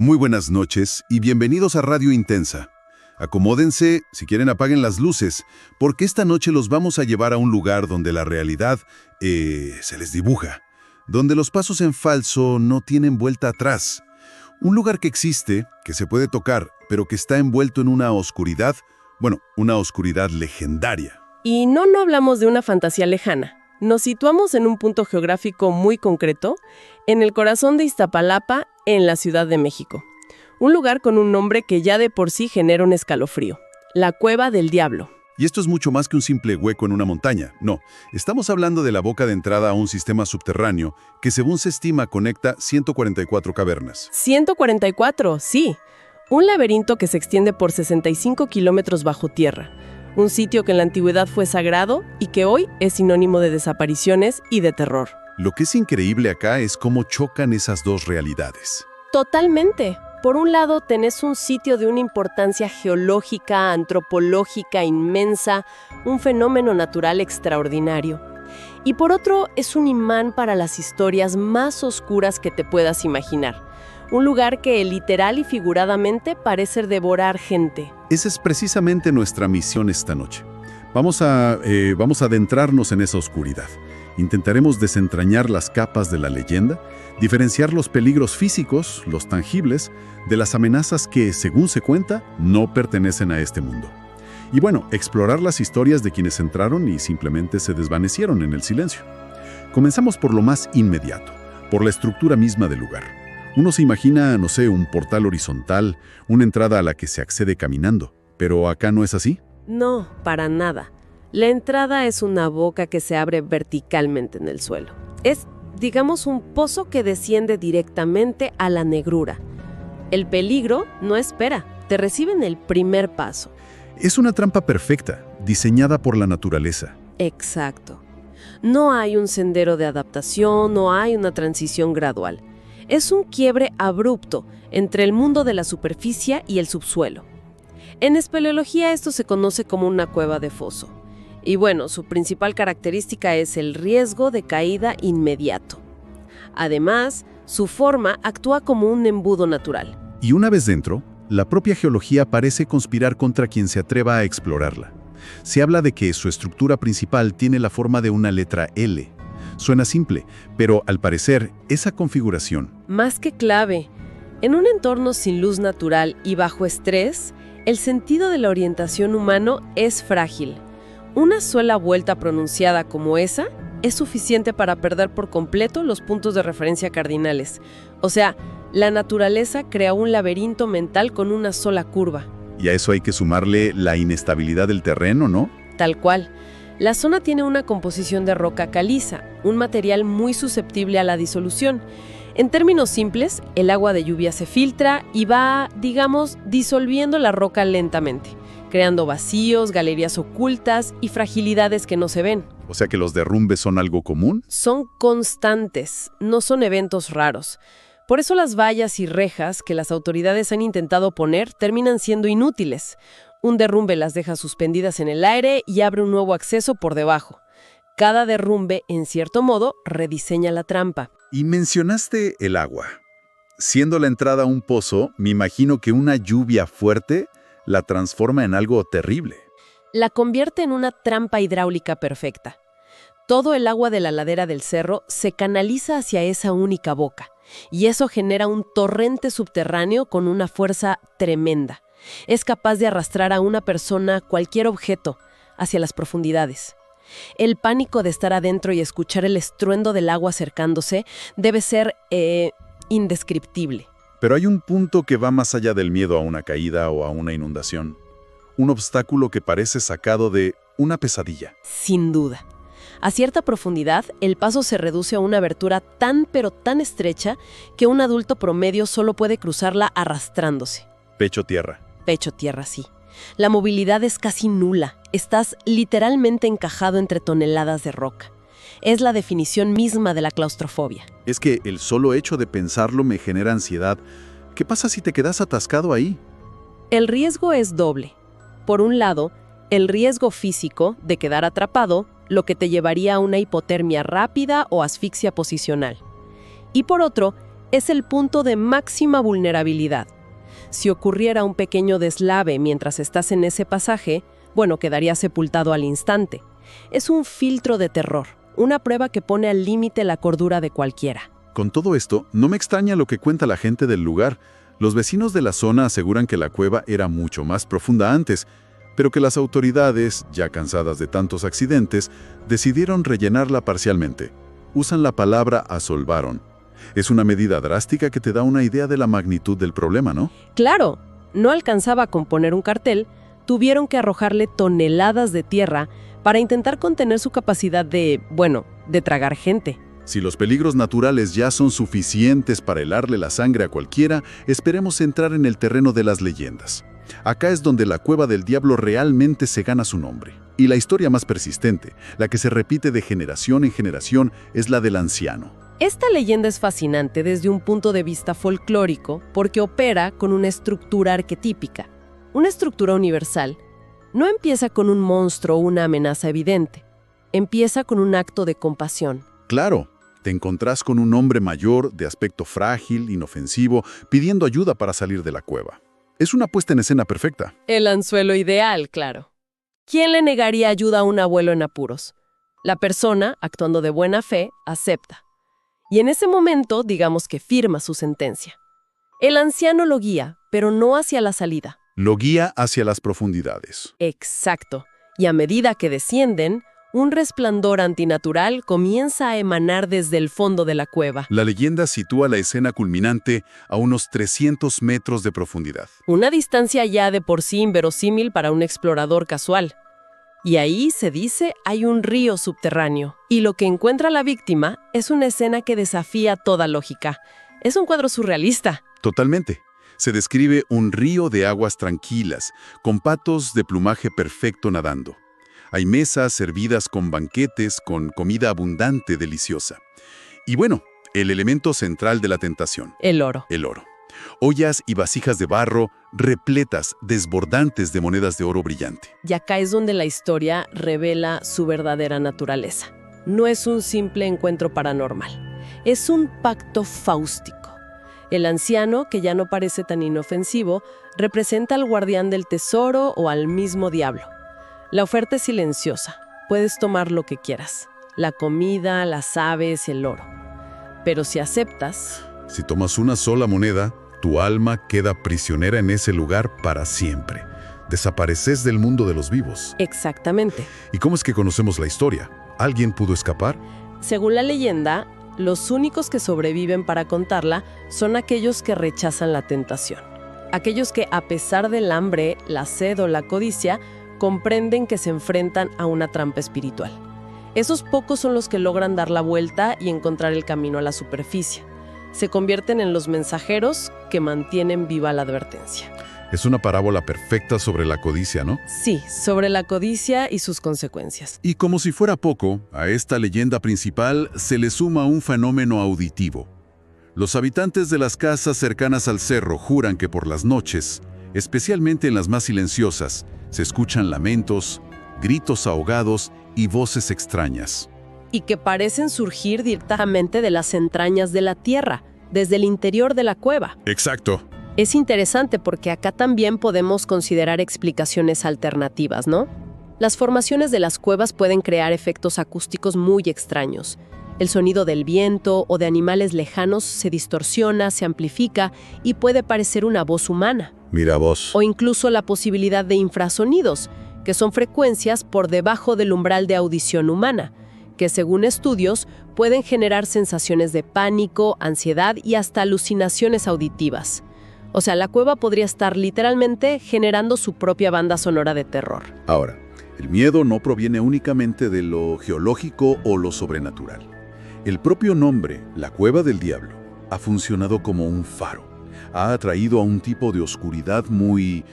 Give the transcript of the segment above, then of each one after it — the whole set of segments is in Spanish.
Muy buenas noches y bienvenidos a Radio Intensa. Acomódense, si quieren apaguen las luces, porque esta noche los vamos a llevar a un lugar donde la realidad se les dibuja, donde los pasos en falso no tienen vuelta atrás. Un lugar que existe, que se puede tocar, pero que está envuelto en una oscuridad, una oscuridad legendaria. Y no hablamos de una fantasía lejana. Nos situamos en un punto geográfico muy concreto, en el corazón de Iztapalapa, en la Ciudad de México. Un lugar con un nombre que ya de por sí genera un escalofrío: la Cueva del Diablo. Y esto es mucho más que un simple hueco en una montaña. No, estamos hablando de la boca de entrada a un sistema subterráneo que, según se estima, conecta 144 cavernas. 144, sí. Un laberinto que se extiende por 65 kilómetros bajo tierra. Un sitio que en la antigüedad fue sagrado y que hoy es sinónimo de desapariciones y de terror. Lo que es increíble acá es cómo chocan esas dos realidades. Totalmente. Por un lado, tenés un sitio de una importancia geológica, antropológica inmensa, un fenómeno natural extraordinario. Y por otro, es un imán para las historias más oscuras que te puedas imaginar. Un lugar que literal y figuradamente parece devorar gente. Esa es precisamente nuestra misión esta noche. Vamos a adentrarnos en esa oscuridad. Intentaremos desentrañar las capas de la leyenda, diferenciar los peligros físicos, los tangibles, de las amenazas que, según se cuenta, no pertenecen a este mundo. Y explorar las historias de quienes entraron y simplemente se desvanecieron en el silencio. Comenzamos por lo más inmediato, por la estructura misma del lugar. Uno se imagina, un portal horizontal, una entrada a la que se accede caminando. ¿Pero acá no es así? No, para nada. La entrada es una boca que se abre verticalmente en el suelo. Es, digamos, un pozo que desciende directamente a la negrura. El peligro no espera, te recibe en el primer paso. Es una trampa perfecta, diseñada por la naturaleza. Exacto. No hay un sendero de adaptación, no hay una transición gradual. Es un quiebre abrupto entre el mundo de la superficie y el subsuelo. En espeleología esto se conoce como una cueva de foso. Y su principal característica es el riesgo de caída inmediato. Además, su forma actúa como un embudo natural. Y una vez dentro, la propia geología parece conspirar contra quien se atreva a explorarla. Se habla de que su estructura principal tiene la forma de una letra L. Suena simple, pero al parecer, esa configuración... Más que clave. En un entorno sin luz natural y bajo estrés, el sentido de la orientación humano es frágil. Una sola vuelta pronunciada como esa es suficiente para perder por completo los puntos de referencia cardinales. O sea, la naturaleza crea un laberinto mental con una sola curva. Y a eso hay que sumarle la inestabilidad del terreno, ¿no? Tal cual. La zona tiene una composición de roca caliza, un material muy susceptible a la disolución. En términos simples, el agua de lluvia se filtra y va, disolviendo la roca lentamente, creando vacíos, galerías ocultas y fragilidades que no se ven. O sea que los derrumbes son algo común. Son constantes, no son eventos raros. Por eso las vallas y rejas que las autoridades han intentado poner terminan siendo inútiles. Un derrumbe las deja suspendidas en el aire y abre un nuevo acceso por debajo. Cada derrumbe, en cierto modo, rediseña la trampa. Y mencionaste el agua. Siendo la entrada a un pozo, me imagino que una lluvia fuerte la transforma en algo terrible. La convierte en una trampa hidráulica perfecta. Todo el agua de la ladera del cerro se canaliza hacia esa única boca, y eso genera un torrente subterráneo con una fuerza tremenda. Es capaz de arrastrar a una persona, cualquier objeto, hacia las profundidades. El pánico de estar adentro y escuchar el estruendo del agua acercándose debe ser indescriptible. Pero hay un punto que va más allá del miedo a una caída o a una inundación. Un obstáculo que parece sacado de una pesadilla. Sin duda. A cierta profundidad, el paso se reduce a una abertura tan estrecha que un adulto promedio solo puede cruzarla arrastrándose. Pecho tierra. Pecho tierra, sí. La movilidad es casi nula. Estás literalmente encajado entre toneladas de roca. Es la definición misma de la claustrofobia. Es que el solo hecho de pensarlo me genera ansiedad. ¿Qué pasa si te quedas atascado ahí? El riesgo es doble. Por un lado, el riesgo físico de quedar atrapado, lo que te llevaría a una hipotermia rápida o asfixia posicional. Y por otro, Es el punto de máxima vulnerabilidad. Si ocurriera un pequeño deslave mientras estás en ese pasaje, bueno, quedaría sepultado al instante. Es un filtro de terror, una prueba que pone al límite la cordura de cualquiera. Con todo esto, no me extraña lo que cuenta la gente del lugar. Los vecinos de la zona aseguran que la cueva era mucho más profunda antes, pero que las autoridades, ya cansadas de tantos accidentes, decidieron rellenarla parcialmente. Usan la palabra asolvaron. Es una medida drástica que te da una idea de la magnitud del problema, ¿no? Claro, no alcanzaba con poner un cartel, tuvieron que arrojarle toneladas de tierra para intentar contener su capacidad de tragar gente. Si los peligros naturales ya son suficientes para helarle la sangre a cualquiera, esperemos entrar en el terreno de las leyendas. Acá es donde la Cueva del Diablo realmente se gana su nombre. Y la historia más persistente, la que se repite de generación en generación, es la del anciano. Esta leyenda es fascinante desde un punto de vista folclórico porque opera con una estructura arquetípica, una estructura universal. No empieza con un monstruo o una amenaza evidente, empieza con un acto de compasión. Claro, te encontrás con un hombre mayor, de aspecto frágil, inofensivo, pidiendo ayuda para salir de la cueva. Es una puesta en escena perfecta. El anzuelo ideal, claro. ¿Quién le negaría ayuda a un abuelo en apuros? La persona, actuando de buena fe, acepta. Y en ese momento, digamos que firma su sentencia. El anciano lo guía, pero no hacia la salida. Lo guía hacia las profundidades. Exacto. Y a medida que descienden, un resplandor antinatural comienza a emanar desde el fondo de la cueva. La leyenda sitúa la escena culminante a unos 300 metros de profundidad. Una distancia ya de por sí inverosímil para un explorador casual. Y ahí, se dice, hay un río subterráneo. Y lo que encuentra la víctima es una escena que desafía toda lógica. Es un cuadro surrealista. Totalmente. Se describe un río de aguas tranquilas, con patos de plumaje perfecto nadando. Hay mesas servidas con banquetes, con comida abundante, deliciosa. Y bueno, el elemento central de la tentación. El oro. El oro. Ollas y vasijas de barro repletas, desbordantes de monedas de oro brillante. Y acá es donde la historia revela su verdadera naturaleza. No es un simple encuentro paranormal. Es un pacto fáustico. El anciano, que ya no parece tan inofensivo, representa al guardián del tesoro o al mismo diablo. La oferta es silenciosa. Puedes tomar lo que quieras. La comida, las aves, el oro. Pero si aceptas... Si tomas una sola moneda, tu alma queda prisionera en ese lugar para siempre. Desapareces del mundo de los vivos. Exactamente. ¿Y cómo es que conocemos la historia? ¿Alguien pudo escapar? Según la leyenda, los únicos que sobreviven para contarla son aquellos que rechazan la tentación. Aquellos que, a pesar del hambre, la sed o la codicia, comprenden que se enfrentan a una trampa espiritual. Esos pocos son los que logran dar la vuelta y encontrar el camino a la superficie. Se convierten en los mensajeros que mantienen viva la advertencia. Es una parábola perfecta sobre la codicia, ¿no? Sí, sobre la codicia y sus consecuencias. Y como si fuera poco, a esta leyenda principal se le suma un fenómeno auditivo. Los habitantes de las casas cercanas al cerro juran que por las noches, especialmente en las más silenciosas, se escuchan lamentos, gritos ahogados y voces extrañas. Y que parecen surgir directamente de las entrañas de la tierra, desde el interior de la cueva. Exacto. Es interesante porque acá también podemos considerar explicaciones alternativas, ¿no? Las formaciones de las cuevas pueden crear efectos acústicos muy extraños. El sonido del viento o de animales lejanos se distorsiona, se amplifica y puede parecer una voz humana. Mira vos. O incluso la posibilidad de infrasonidos, que son frecuencias por debajo del umbral de audición humana, que según estudios pueden generar sensaciones de pánico, ansiedad y hasta alucinaciones auditivas. O sea, la cueva podría estar literalmente generando su propia banda sonora de terror. Ahora, el miedo no proviene únicamente de lo geológico o lo sobrenatural. El propio nombre, la Cueva del Diablo, ha funcionado como un faro. Ha atraído a un tipo de oscuridad muy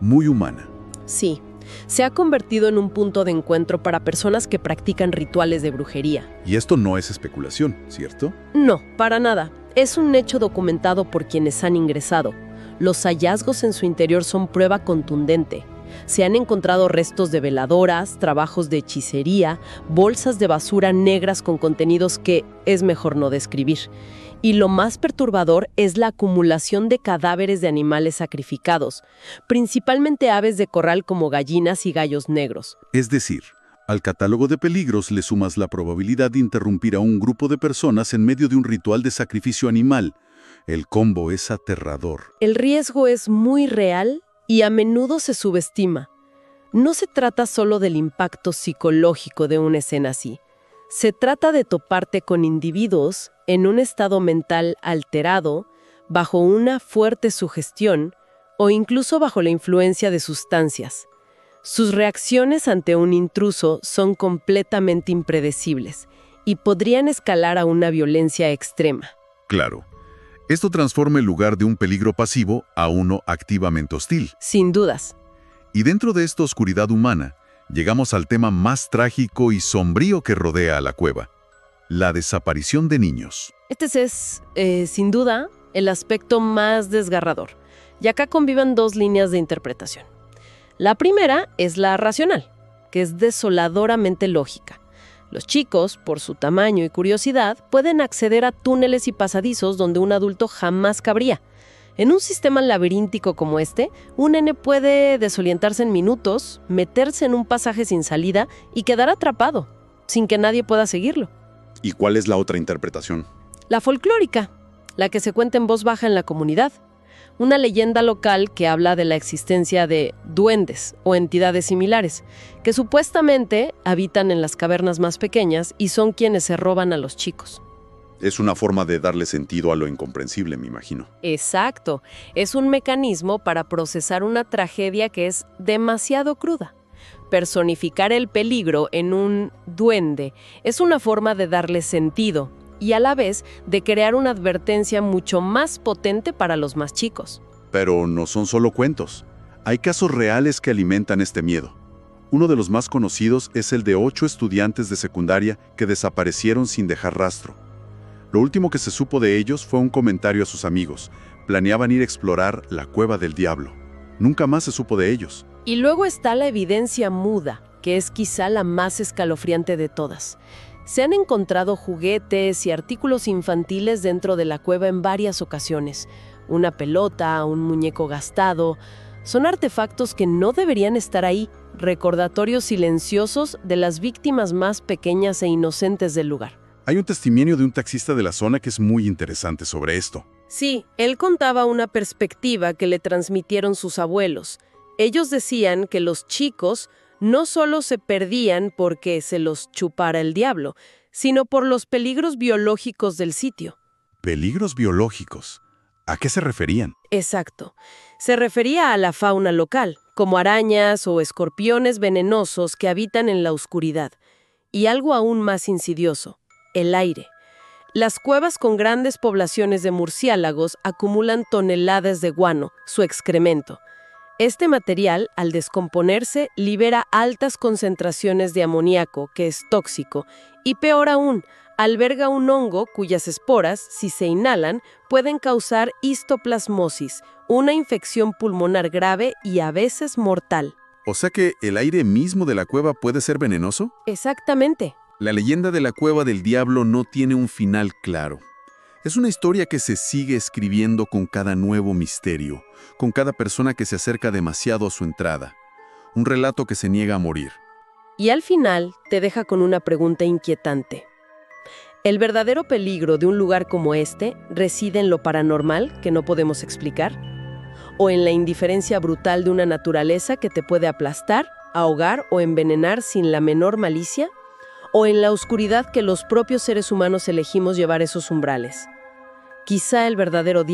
humana. Sí. Se ha convertido en un punto de encuentro para personas que practican rituales de brujería. Y esto no es especulación, ¿cierto? No, para nada. Es un hecho documentado por quienes han ingresado. Los hallazgos en su interior son prueba contundente. Se han encontrado restos de veladoras, trabajos de hechicería, bolsas de basura negras con contenidos que es mejor no describir. Y lo más perturbador es la acumulación de cadáveres de animales sacrificados, principalmente aves de corral como gallinas y gallos negros. Es decir, al catálogo de peligros le sumas la probabilidad de interrumpir a un grupo de personas en medio de un ritual de sacrificio animal. El combo es aterrador. El riesgo es muy real y a menudo se subestima. No se trata solo del impacto psicológico de una escena así. Se trata de toparte con individuos en un estado mental alterado, bajo una fuerte sugestión o incluso bajo la influencia de sustancias. Sus reacciones ante un intruso son completamente impredecibles y podrían escalar a una violencia extrema. Claro. Esto transforma el lugar de un peligro pasivo a uno activamente hostil. Sin dudas. Y dentro de esta oscuridad humana, llegamos al tema más trágico y sombrío que rodea a la cueva: la desaparición de niños. Este es, sin duda, el aspecto más desgarrador. Y acá conviven dos líneas de interpretación. La primera es la racional, que es desoladoramente lógica. Los chicos, por su tamaño y curiosidad, pueden acceder a túneles y pasadizos donde un adulto jamás cabría. En un sistema laberíntico como este, un nene puede desorientarse en minutos, meterse en un pasaje sin salida y quedar atrapado, sin que nadie pueda seguirlo. ¿Y cuál es la otra interpretación? La folclórica, la que se cuenta en voz baja en la comunidad. Una leyenda local que habla de la existencia de duendes o entidades similares, que supuestamente habitan en las cavernas más pequeñas y son quienes se roban a los chicos. Es una forma de darle sentido a lo incomprensible, me imagino. Exacto. Es un mecanismo para procesar una tragedia que es demasiado cruda. Personificar el peligro en un duende es una forma de darle sentido y a la vez de crear una advertencia mucho más potente para los más chicos. Pero no son solo cuentos. Hay casos reales que alimentan este miedo. Uno de los más conocidos es el de 8 estudiantes de secundaria que desaparecieron sin dejar rastro. Lo último que se supo de ellos fue un comentario a sus amigos. Planeaban ir a explorar la Cueva del Diablo. Nunca más se supo de ellos. Y luego está la evidencia muda, que es quizá la más escalofriante de todas. Se han encontrado juguetes y artículos infantiles dentro de la cueva en varias ocasiones. Una pelota, un muñeco gastado. Son artefactos que no deberían estar ahí, recordatorios silenciosos de las víctimas más pequeñas e inocentes del lugar. Hay un testimonio de un taxista de la zona que es muy interesante sobre esto. Sí, él contaba una perspectiva que le transmitieron sus abuelos. Ellos decían que los chicos no solo se perdían porque se los chupara el diablo, sino por los peligros biológicos del sitio. ¿Peligros biológicos? ¿A qué se referían? Exacto. Se refería a la fauna local, como arañas o escorpiones venenosos que habitan en la oscuridad. Y algo aún más insidioso: el aire. Las cuevas con grandes poblaciones de murciélagos acumulan toneladas de guano, su excremento. Este material, al descomponerse, libera altas concentraciones de amoníaco, que es tóxico, y peor aún, alberga un hongo cuyas esporas, si se inhalan, pueden causar histoplasmosis, una infección pulmonar grave y a veces mortal. ¿O sea que el aire mismo de la cueva puede ser venenoso? Exactamente. La leyenda de la Cueva del Diablo no tiene un final claro. Es una historia que se sigue escribiendo con cada nuevo misterio, con cada persona que se acerca demasiado a su entrada. Un relato que se niega a morir. Y al final te deja con una pregunta inquietante. ¿El verdadero peligro de un lugar como este reside en lo paranormal que no podemos explicar? ¿O en la indiferencia brutal de una naturaleza que te puede aplastar, ahogar o envenenar sin la menor malicia? ¿O en la oscuridad que los propios seres humanos elegimos llevar esos umbrales? Quizá el verdadero